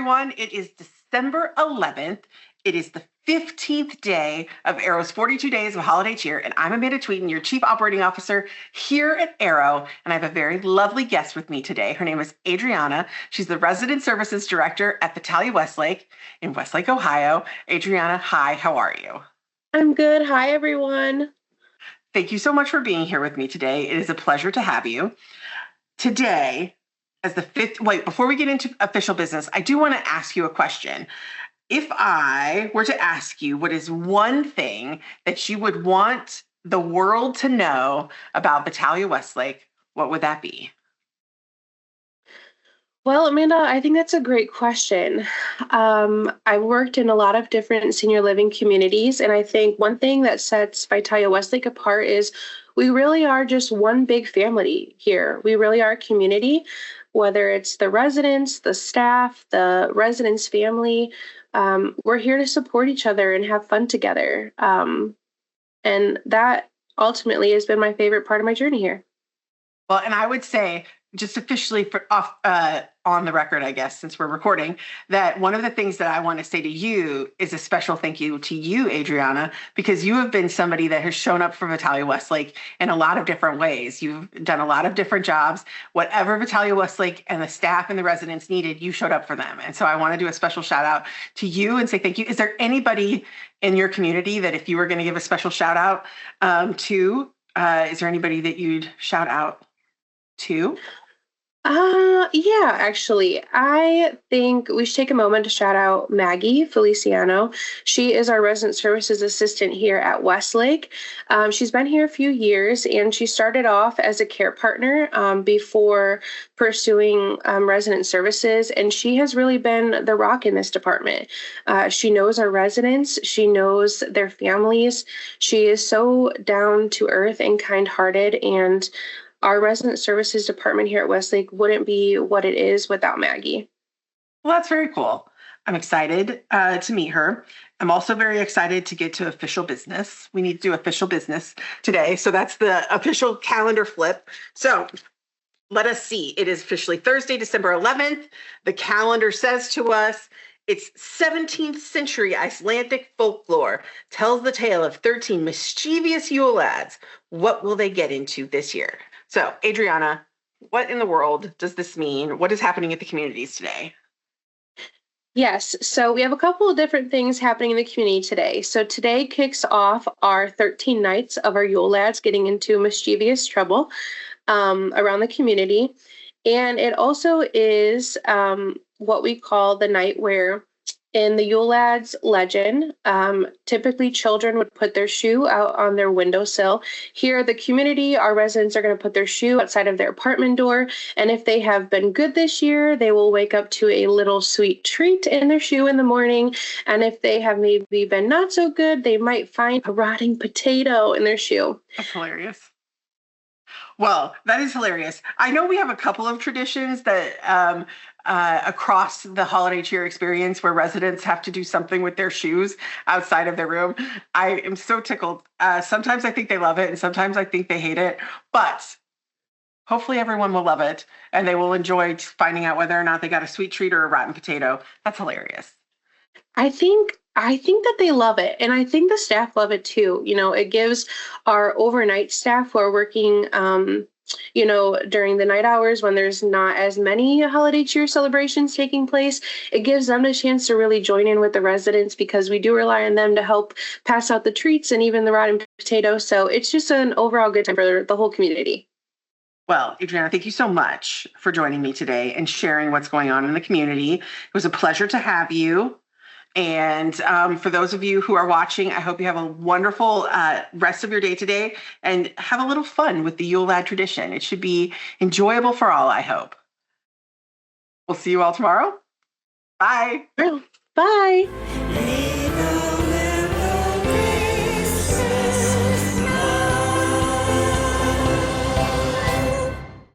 everyone. It is December 11th. It is the 15th day of Arrow's 42 Days of Holiday Cheer, and I'm Amanda Tweten, your Chief Operating Officer here at Arrow, and I have a very lovely guest with me today. Her name is Adrianna. She's the Resident Services Director at VITALIA Westlake in Westlake, Ohio. Adrianna, hi, how are you? I'm good. Hi, everyone. Thank you so much for being here with me today. It is a pleasure to have you. Today, before we get into official business, I do want to ask you a question. If I were to ask you what is one thing that you would want the world to know about VITALIA Westlake, what would that be? Well, Amanda, I think that's a great question. I've worked in a lot of different senior living communities, and I think one thing that sets VITALIA Westlake apart is we really are just one big family here. We really are a community, whether it's the residents, the staff, the residents' family. We're here to support each other and have fun together. And that ultimately has been my favorite part of my journey here. Well, and I would say, just officially on the record, I guess, since we're recording, that one of the things that I want to say to you is a special thank you to you, Adrianna, because you have been somebody that has shown up for VITALIA Westlake in a lot of different ways. You've done a lot of different jobs. Whatever VITALIA Westlake and the staff and the residents needed, you showed up for them. And so I want to do a special shout out to you and say thank you. Is there anybody in your community that if you were going to give a special shout out to, is there anybody that you'd shout out to? Yeah, actually, I think we should take a moment to shout out Maggie Feliciano. She is our resident services assistant here at Westlake. She's been here a few years, and she started off as a care partner before pursuing resident services, and she has really been the rock in this department. She knows our residents. She knows their families. She is so down to earth and kind-hearted, and our resident services department here at Westlake wouldn't be what it is without Maggie. Well, that's very cool. I'm excited to meet her. I'm also very excited to get to official business. We need to do official business today. So that's the official calendar flip. So let us see. It is officially Thursday, December 11th. The calendar says to us, it's 17th century Icelandic folklore tells the tale of 13 mischievous Yule lads. What will they get into this year? So, Adrianna, what in the world does this mean? What is happening at the communities today? Yes, so we have a couple of different things happening in the community today. So today kicks off our 13 nights of our Yule lads getting into mischievous trouble around the community. And it also is what we call the night where in the Yule Lads legend, typically children would put their shoe out on their windowsill. Here at the community, our residents are going to put their shoe outside of their apartment door. And if they have been good this year, they will wake up to a little sweet treat in their shoe in the morning. And if they have maybe been not so good, they might find a rotting potato in their shoe. That's hilarious. Well, that is hilarious. I know we have a couple of traditions that across the holiday cheer experience where residents have to do something with their shoes outside of their room. I am so tickled. Sometimes I think they love it and sometimes I think they hate it, but hopefully everyone will love it and they will enjoy finding out whether or not they got a sweet treat or a rotten potato. That's hilarious. I think that they love it, and I think the staff love it too. You know, it gives our overnight staff who are working, during the night hours when there's not as many holiday cheer celebrations taking place, it gives them a chance to really join in with the residents because we do rely on them to help pass out the treats and even the rotten potato. So it's just an overall good time for the whole community. Well, Adrianna, thank you so much for joining me today and sharing what's going on in the community. It was a pleasure to have you. And for those of you who are watching, I hope you have a wonderful rest of your day today and have a little fun with the Yule Lad tradition. It should be enjoyable for all, I hope. We'll see you all tomorrow. Bye. Bye.